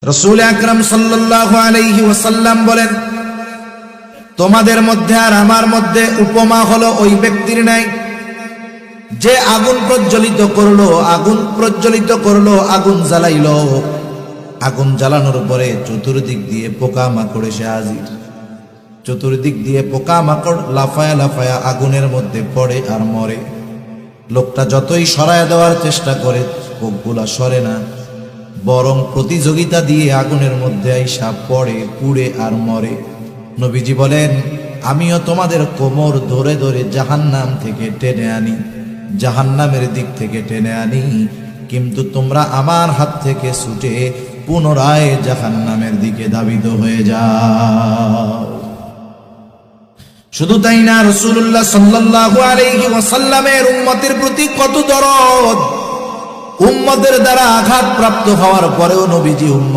রাসূল আকরাম সাল্লাল্লাহু আলাইহি ওয়াসাল্লাম বলেন, তোমাদের মধ্যে আর আমার মধ্যে উপমা হলো ওই ব্যক্তির ন্যায় যে আগুন প্রজ্বলিত করলো, আগুন জ্বালাইলো। আগুন জ্বালানোর পরে চতুর্দিক দিয়ে পোকামাকড় এসে হাজির। চতুর্দিক দিয়ে পোকামাকড় লাফায়া লাফায়া আগুনের মধ্যে পড়ে আর মরে। লোকটা যতই সরায়া দেওয়ার চেষ্টা করে পোকগুলা সরে না, বরং প্রতিযোগিতা দিয়ে আগুনের মধ্যে আইসা পড়ে, পুড়ে আর মরে। নবীজি বলেন, আমিও তোমাদের কোমর ধরে ধরে জাহান্নাম থেকে টেনে আনি, জাহান্নামের দিক থেকে টেনে আনি, কিন্তু তোমরা আমার হাত থেকে ছুটে পুনরায় জাহান্নামের দিকে ধাবিত হয়ে যাও। শুধু তাই না, রাসূলুল্লাহ সাল্লাল্লাহু আলাইহি ওয়াসাল্লামের উম্মতের প্রতি কত দরদ। উম্মতের দ্বারা আঘাতপ্রাপ্ত হওয়ার পরেও নবীজি উম্মত